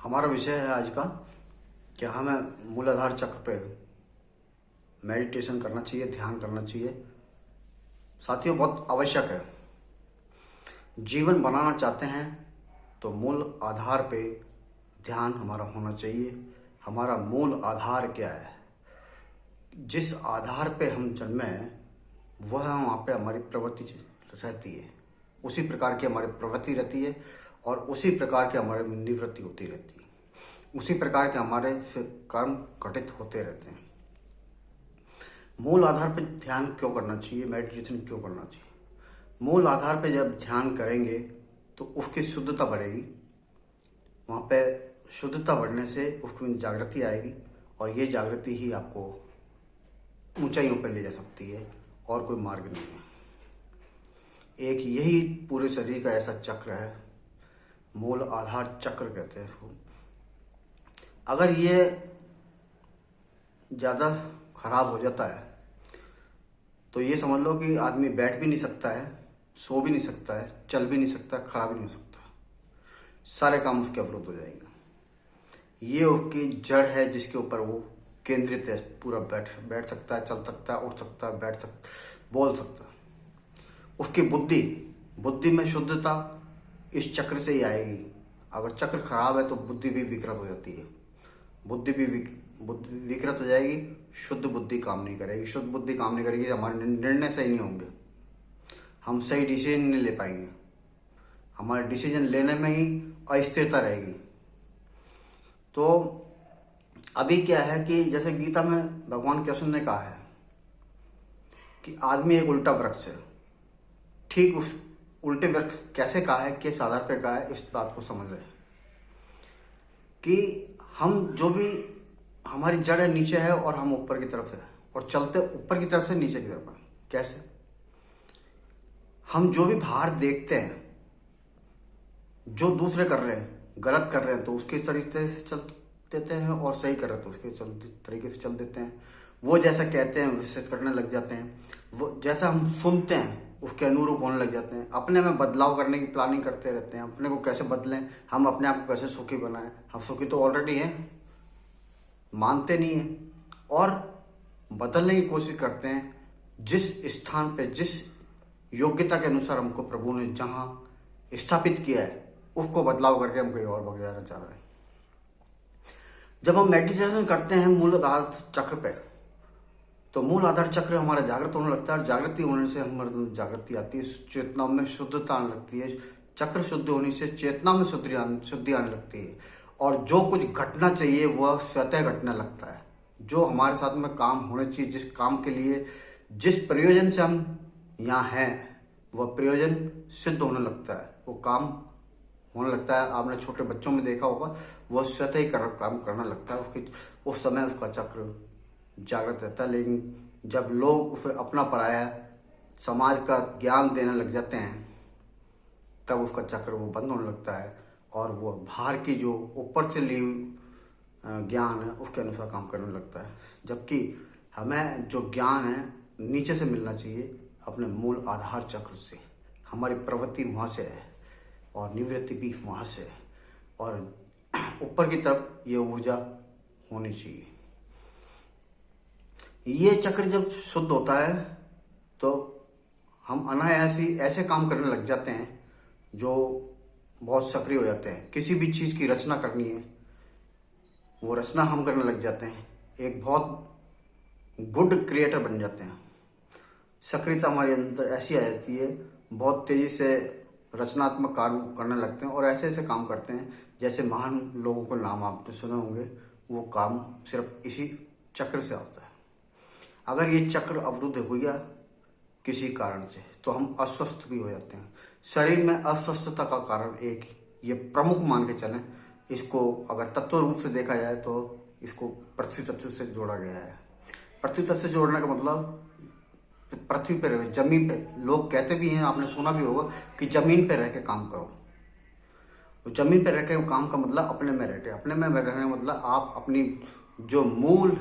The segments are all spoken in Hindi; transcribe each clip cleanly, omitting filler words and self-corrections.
हमारा विषय है आज का कि हमें मूलाधार चक्र पे मेडिटेशन करना चाहिए, ध्यान करना चाहिए। साथियों, बहुत आवश्यक है। जीवन बनाना चाहते हैं तो मूल आधार पे ध्यान हमारा होना चाहिए। हमारा मूल आधार क्या है? जिस आधार पे हम जन्मे हैं वह वहाँ पे हमारी प्रवृत्ति रहती है, उसी प्रकार की हमारी प्रवृत्ति रहती है और उसी प्रकार की हमारी निवृत्ति होती रहती है, उसी प्रकार के हमारे फिर कर्म घटित होते रहते हैं। मूल आधार पे ध्यान क्यों करना चाहिए, मेडिटेशन क्यों करना चाहिए? मूल आधार पे जब ध्यान करेंगे तो उसकी शुद्धता बढ़ेगी। वहाँ पे शुद्धता बढ़ने से उसमें जागृति आएगी और ये जागृति ही आपको ऊंचाइयों पर ले जा सकती है और कोई मार्ग नहीं है। एक यही पूरे शरीर का ऐसा चक्र है, मूल आधार चक्र कहते हैं इसको। अगर ये ज़्यादा खराब हो जाता है तो ये समझ लो कि आदमी बैठ भी नहीं सकता है, सो भी नहीं सकता है, चल भी नहीं सकता, खड़ा भी नहीं हो सकता। सारे काम उसके अवरुद्ध हो जाएंगे। ये उसकी जड़ है जिसके ऊपर वो केंद्रित है। पूरा बैठ सकता है, चल सकता है, उठ सकता है, बैठ सकता, बोल सकता है। उसकी बुद्धि में शुद्धता इस चक्र से ही आएगी। अगर चक्र खराब है तो बुद्धि भी विकृत हो जाती है। बुद्धि विकृत हो जाएगी, शुद्ध बुद्धि काम नहीं करेगी। शुद्ध बुद्धि काम नहीं करेगी, हमारे निर्णय सही नहीं होंगे, हम सही डिसीजन नहीं ले पाएंगे, हमारे डिसीजन लेने में ही अस्थिरता रहेगी। तो अभी क्या है कि जैसे गीता में भगवान कृष्ण ने कहा है कि आदमी एक उल्टा वृक्ष है। ठीक उस उल्टे वृक्ष कैसे कहा है, किस आधार पर कहा है, इस बात को समझ रहे कि हम जो भी हमारी जड़ है नीचे है और हम ऊपर की तरफ है और चलते ऊपर की तरफ से नीचे की तरफ है। कैसे? हम जो भी बाहर देखते हैं, जो दूसरे कर रहे हैं, गलत कर रहे हैं तो उसके तरीके से चल देते हैं और सही कर रहे हैं तो उसके तरीके से चल देते हैं। वो जैसा कहते हैं वैसे करने लग जाते हैं। वो जैसा हम सुनते हैं उसके अनुरूप होने लग जाते हैं। अपने में बदलाव करने की प्लानिंग करते रहते हैं। अपने को कैसे बदलें, हम अपने आप को कैसे सुखी बनाएं। हम सुखी तो ऑलरेडी हैं, मानते नहीं हैं और बदलने की कोशिश करते हैं। जिस स्थान पे, जिस योग्यता के अनुसार हमको प्रभु ने जहां स्थापित किया है उसको बदलाव करके हम कहीं और भाग जाना चाह रहे हैं। जब हम मेडिटेशन करते हैं मूल आधार चक्र पे तो मूल आधार चक्र हमारा जागृत होने लगता है। जागृति होने से हमारे जागृति आती है, चेतना में शुद्धता आने लगती है। चक्र शुद्ध होने से चेतना में शुद्धि आने लगती है और जो कुछ घटना चाहिए वह स्वतः घटने लगता है। जो हमारे साथ में काम होने चाहिए, जिस काम के लिए, जिस प्रयोजन से हम यहाँ हैं, वह प्रयोजन सिद्ध होने लगता है, वो काम होने लगता है। आपने छोटे बच्चों में देखा होगा, वह स्वतः ही काम करने लगता है। उस समय उसका चक्र जागृत रहता है। लेकिन जब लोग उसे अपना पराया समाज का ज्ञान देने लग जाते हैं तब उसका चक्र वो बंद होने लगता है और वो बाहर की जो ऊपर से ली ज्ञान है उसके अनुसार काम करने लगता है। जबकि हमें जो ज्ञान है नीचे से मिलना चाहिए, अपने मूल आधार चक्र से। हमारी प्रवृत्ति वहाँ से है और निवृत्ति भी वहाँ से है और ऊपर की तरफ ये ऊर्जा होनी चाहिए। ये चक्र जब शुद्ध होता है तो हम अनायास ही ऐसे काम करने लग जाते हैं जो बहुत सक्रिय हो जाते हैं। किसी भी चीज़ की रचना करनी है, वो रचना हम करने लग जाते हैं। एक बहुत गुड क्रिएटर बन जाते हैं। सक्रियता हमारे अंदर ऐसी आ जाती है, बहुत तेजी से रचनात्मक कार्य करने लगते हैं और ऐसे ऐसे काम करते हैं जैसे महान लोगों को नाम आपने सुने होंगे। वो काम सिर्फ इसी चक्र से होता है। अगर ये चक्र अवरुद्ध हो गया किसी कारण से तो हम अस्वस्थ भी हो जाते हैं। शरीर में अस्वस्थता का कारण एक ये प्रमुख मान के चलें, इसको अगर तत्व रूप से देखा जाए तो इसको पृथ्वी तत्व से जोड़ा गया है। पृथ्वी तत्व से जोड़ने का मतलब पृथ्वी पर रहे, जमीन पे। लोग कहते भी हैं, आपने सुना भी होगा कि जमीन पे रह के काम करो। तो जमीन पे रह के काम का मतलब अपने में रहते, अपने में रहने का मतलब आप अपनी जो मूल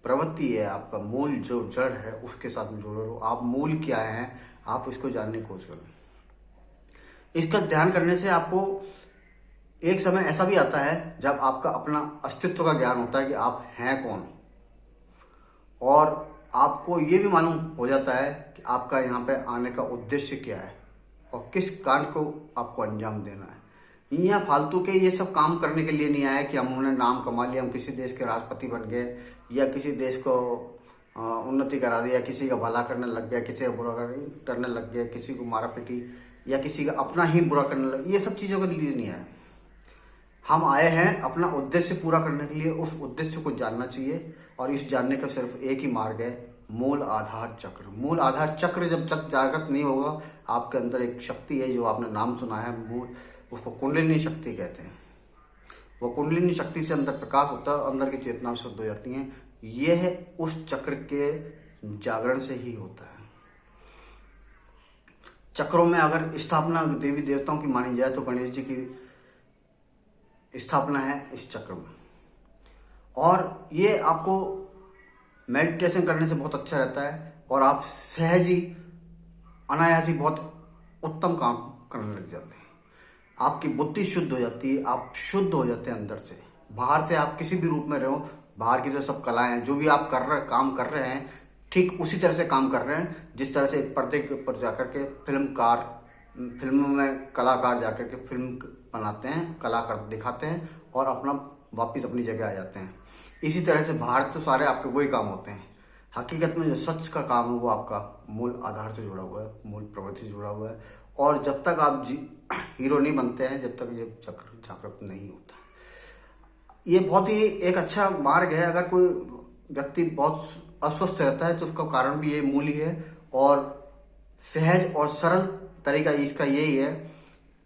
प्रवृत्ति है, आपका मूल जो जड़ है उसके साथ में जुड़े रहो। आप मूल क्या है आप इसको जानने की कोशिश करें। इसका ध्यान करने से आपको एक समय ऐसा भी आता है जब आपका अपना अस्तित्व का ज्ञान होता है कि आप हैं कौन, और आपको ये भी मालूम हो जाता है कि आपका यहाँ पे आने का उद्देश्य क्या है और किस कांड को आपको अंजाम देना है। यहाँ फालतू के ये सब काम करने के लिए नहीं आया कि हमने नाम कमा लिया, हम किसी देश के राष्ट्रपति बन गए या किसी देश को उन्नति करा दिया, किसी का भला करने लग गया, किसी का बुरा करने लग गया, किसी को मारा पीटी या किसी का अपना ही बुरा करने लग गया। ये सब चीज़ों के लिए नहीं आया। हम आए हैं अपना उद्देश्य पूरा करने के लिए। उस उद्देश्य को जानना चाहिए और इस जानने का सिर्फ एक ही मार्ग है, मूल आधार चक्र। मूल आधार चक्र जब तक जागृत नहीं होगा, आपके अंदर एक शक्ति है जो आपने नाम सुना है, मूल, उसको कुंडलिनी शक्ति कहते हैं। वो कुंडलिनी शक्ति से अंदर प्रकाश होता है, अंदर की चेतना शुद्ध हो जाती है। यह उस चक्र के जागरण से ही होता है। चक्रों में अगर स्थापना देवी देवताओं की मानी जाए तो गणेश जी की स्थापना है इस चक्र में, और ये आपको मेडिटेशन करने से बहुत अच्छा रहता है और आप सहज ही अनायास ही बहुत उत्तम काम करने लग जाते हैं। आपकी बुद्धि शुद्ध हो जाती है, आप शुद्ध हो जाते हैं अंदर से। बाहर से आप किसी भी रूप में रहो, बाहर की जो सब कलाएं हैं, जो भी आप काम कर रहे हैं, ठीक उसी तरह से काम कर रहे हैं जिस तरह से एक पर्दे के ऊपर जाकर के फिल्मों में कलाकार जाकर के फिल्म बनाते हैं, कलाकार दिखाते हैं और अपना वापिस अपनी जगह आ जाते हैं। इसी तरह से बाहर तो सारे आपके वही काम होते हैं। हकीकत में जो सच का काम है वो आपका मूल आधार से जुड़ा हुआ है, मूल प्रवृत्ति से जुड़ा हुआ है। और जब तक आप हीरो नहीं बनते हैं, जब तक ये चक्र जागृत नहीं होता। ये बहुत ही एक अच्छा मार्ग है। अगर कोई व्यक्ति बहुत अस्वस्थ रहता है तो उसका कारण भी ये मूल ही है, और सहज और सरल तरीका इसका यही है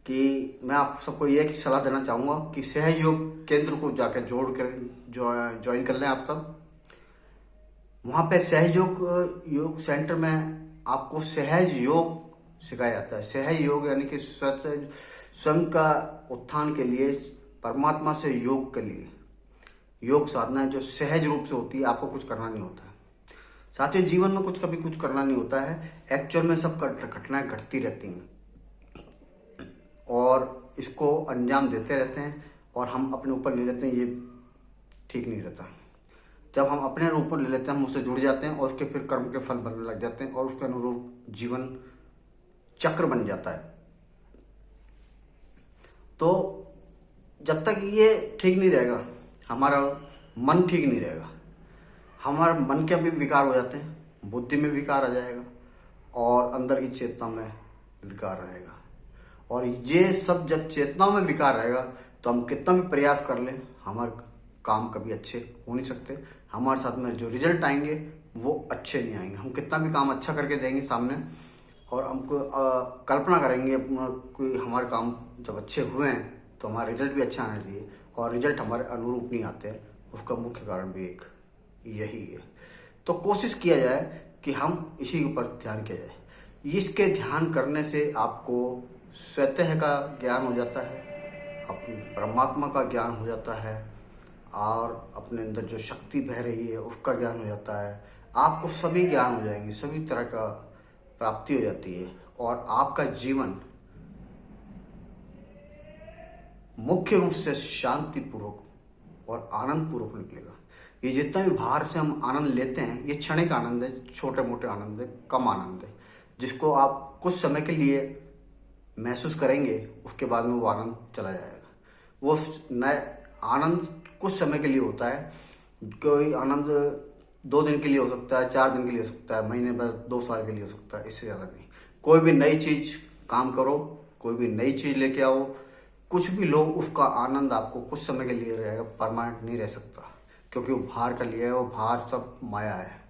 कि मैं आप सबको ये सलाह देना चाहूँगा कि सहज योग केंद्र को जाकर जोड़ कर ज्वाइन कर लें आप सब। वहाँ पे सहज योग सेंटर में आपको सहज योग सिखाया जाता है। सहज योग यानी कि स्वयं का उत्थान के लिए, परमात्मा से योग के लिए योग साधना है जो सहज रूप से होती है। आपको कुछ करना नहीं होता है। साथियों, जीवन में कभी कुछ करना नहीं होता है। एक्चुअल में सब घटनाएं घटती रहती हैं और इसको अंजाम देते रहते हैं और हम अपने ऊपर ले लेते हैं। ये ठीक नहीं रहता। जब हम अपने ऊपर ले लेते हैं, हम उससे जुड़ जाते हैं और उसके फिर कर्म के फल बनने लग जाते हैं और उसके अनुरूप जीवन चक्र बन जाता है। तो जब तक ये ठीक नहीं रहेगा, हमारा मन ठीक नहीं रहेगा, हमारे मन के भी विकार हो जाते हैं, बुद्धि में विकार आ जाएगा और अंदर की चेतना में विकार रहेगा। और ये सब जब चेतनाओं में विकार रहेगा तो हम कितना भी प्रयास कर लें, हमारे काम कभी अच्छे हो नहीं सकते। हमारे साथ में जो रिजल्ट आएंगे वो अच्छे नहीं आएंगे। हम कितना भी काम अच्छा करके देंगे सामने और हमको कल्पना करेंगे कोई हमारे काम जब अच्छे हुए हैं तो हमारा रिजल्ट भी अच्छा आना चाहिए, और रिजल्ट हमारे अनुरूप नहीं आते हैं। उसका मुख्य कारण भी एक यही है। तो कोशिश किया जाए कि हम इसी के ऊपर ध्यान किया जाए। इसके ध्यान करने से आपको स्वतः का ज्ञान हो जाता है, अपने परमात्मा का ज्ञान हो जाता है, और अपने अंदर जो शक्ति बह रही है उसका ज्ञान हो जाता है। आपको सभी ज्ञान हो जाएंगे, सभी तरह का प्राप्ति हो जाती है और आपका जीवन मुख्य रूप से शांतिपूर्वक और आनंद पूर्वक निकलेगा। ये जितना भी बाहर से हम आनंद लेते हैं, ये क्षणिक आनंद है, छोटे मोटे आनंद है, कम आनंद है, जिसको आप कुछ समय के लिए महसूस करेंगे, उसके बाद में वो आनंद चला जाएगा। वो नए आनंद कुछ समय के लिए होता है। कोई आनंद 2 दिन के लिए हो सकता है, 4 दिन के लिए हो सकता है, महीने भर, 2 साल के लिए हो सकता है, इससे ज़्यादा नहीं। कोई भी नई चीज काम करो, कोई भी नई चीज लेके आओ, कुछ भी लो, उसका आनंद आपको कुछ समय के लिए रहेगा, परमानेंट नहीं रह सकता, क्योंकि वो बाहर का लिया है, वो बाहर सब माया है।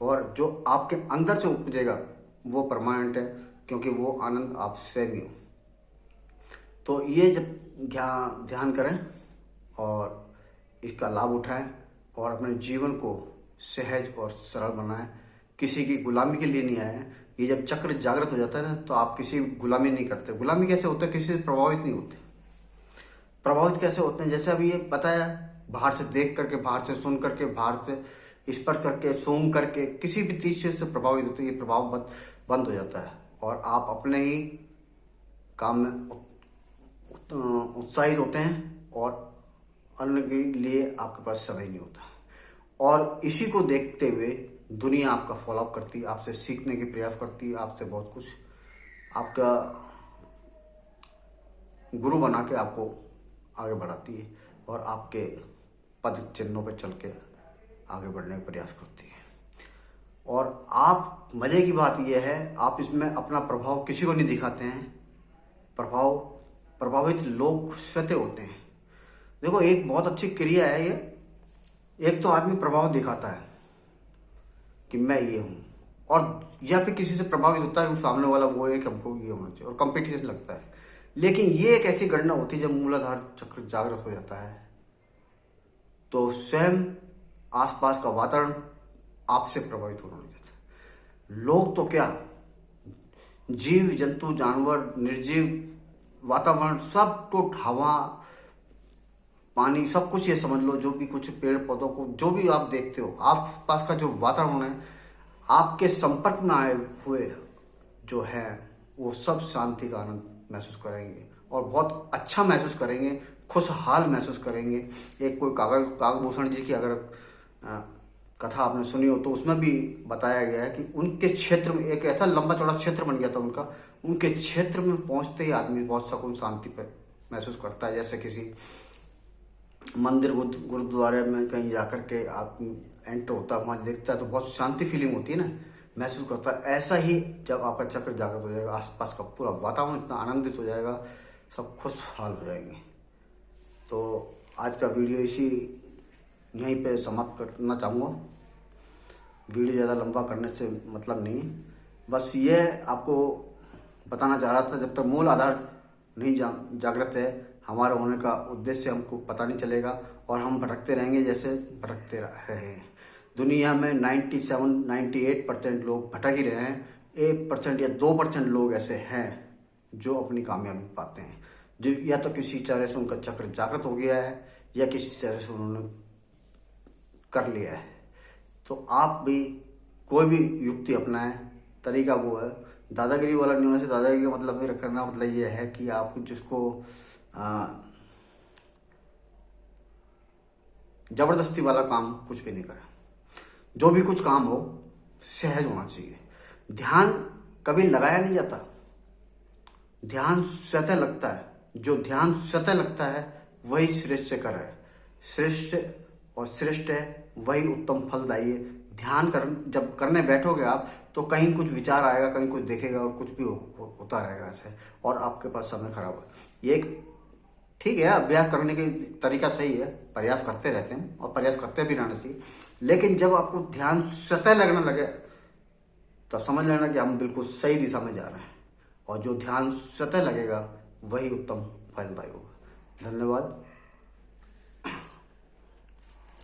और जो आपके अंदर से उपजेगा वो परमानेंट है, क्योंकि वो आनंद आप स्वयं ही हो। तो ये जब ध्यान करें और इसका लाभ उठाएं और अपने जीवन को सहज और सरल बनाएं। किसी की गुलामी के लिए नहीं आए हैं। ये जब चक्र जागृत हो जाता है ना, तो आप किसी गुलामी नहीं करते। गुलामी कैसे होता है? किसी से प्रभावित नहीं होते। प्रभावित कैसे होते हैं? जैसे अभी ये बताया, बाहर से देख करके, बाहर से सुन करके, बाहर से स्पर्श करके, सूंघ करके, किसी भी चीज से प्रभावित होते, ये प्रभाव बंद हो जाता है और आप अपने ही काम में उत्साहित होते हैं और अन्य के लिए आपके पास समय नहीं होता। और इसी को देखते हुए दुनिया आपका फॉलोअप करती है, आपसे सीखने की प्रयास करती है, आपसे बहुत कुछ आपका गुरु बना के आपको आगे बढ़ाती है और आपके पद चिन्हों पर चल के आगे बढ़ने का प्रयास करती है। और आप, मजे की बात यह है, आप इसमें अपना प्रभाव किसी को नहीं दिखाते हैं। प्रभावित लोग स्वतः होते हैं। देखो, एक बहुत अच्छी क्रिया है ये। एक तो आदमी प्रभाव दिखाता है कि मैं ये हूं, और या फिर किसी से प्रभावित होता है, वो सामने वाला वो है कि हमको ये होना चाहिए, और कंपटीशन लगता है। लेकिन ये एक ऐसी गणना होती है जब मूलाधार चक्र जागृत हो जाता है तो स्वयं आसपास का वातावरण आपसे प्रभावित होने लग जाता है। लोग तो क्या, जीव जंतु, जानवर, निर्जीव, वातावरण, सब कुछ, हवा, पानी, सब कुछ ये समझ लो, जो भी कुछ पेड़ पौधों को, जो भी आप देखते हो, आसपास का जो वातावरण है, आपके संपर्क में आए हुए जो है वो सब शांति का आनंद महसूस करेंगे और बहुत अच्छा महसूस करेंगे, खुशहाल महसूस करेंगे। एक कोई कागभूषण जी की अगर कथा आपने सुनी हो तो उसमें भी बताया गया है कि उनके क्षेत्र में एक ऐसा लंबा चौड़ा क्षेत्र बन गया था उनका, उनके क्षेत्र में पहुंचते ही आदमी बहुत सुकून, शांति पे महसूस करता है। जैसे किसी मंदिर, गुरुद्वारे में कहीं जाकर के आप एंटर होता है, वहां देखता है तो बहुत शांति फीलिंग होती है ना, महसूस करता है। ऐसा ही जब आपका चक्र जागृत हो जाएगा, आसपास का पूरा वातावरण इतना आनंदित हो जाएगा, सब खुशहाल हो जाएंगे। तो आज का वीडियो यहीं पे समाप्त करना चाहूँगा। वीडियो ज़्यादा लंबा करने से मतलब नहीं, बस ये आपको बताना चाह रहा था, जब तक मूल आधार नहीं जागृत है, हमारे होने का उद्देश्य हमको पता नहीं चलेगा और हम भटकते रहेंगे जैसे भटकते रहे हैं। दुनिया में 97-98% लोग भटक ही रहे हैं। 1% या 2% लोग ऐसे हैं जो अपनी कामयाबी पाते हैं, जो या तो किसी तरह से उनका चक्र जागृत हो गया है या किसी तरह से उन्होंने कर लिया है। तो आप भी कोई भी युक्ति अपनाएं, तरीका वो है, दादागिरी वाला नहीं होना चाहिए। दादागिरी का मतलब मेरा करना मतलब ये है कि आप जिसको जबरदस्ती वाला काम कुछ भी नहीं करें। जो भी कुछ काम हो सहज होना चाहिए। ध्यान कभी लगाया नहीं जाता, ध्यान स्वतः लगता है। जो ध्यान स्वतः लगता है वही श्रेष्ठ कर है, श्रेष्ठ और श्रेष्ठ है वही उत्तम फलदायी है। ध्यान जब करने बैठोगे आप तो कहीं कुछ विचार आएगा, कहीं कुछ देखेगा और कुछ भी होता रहेगा ऐसे, और आपके पास समय खराब हो। ये ठीक है, अभ्यास करने की तरीका सही है, प्रयास करते रहते हैं और प्रयास करते भी रहना चाहिए। लेकिन जब आपको ध्यान स्वतः लगने लगे तो समझ लेना कि हम बिल्कुल सही दिशा में जा रहे हैं, और जो ध्यान स्वतः लगेगा वही उत्तम फलदायी होगा। धन्यवाद।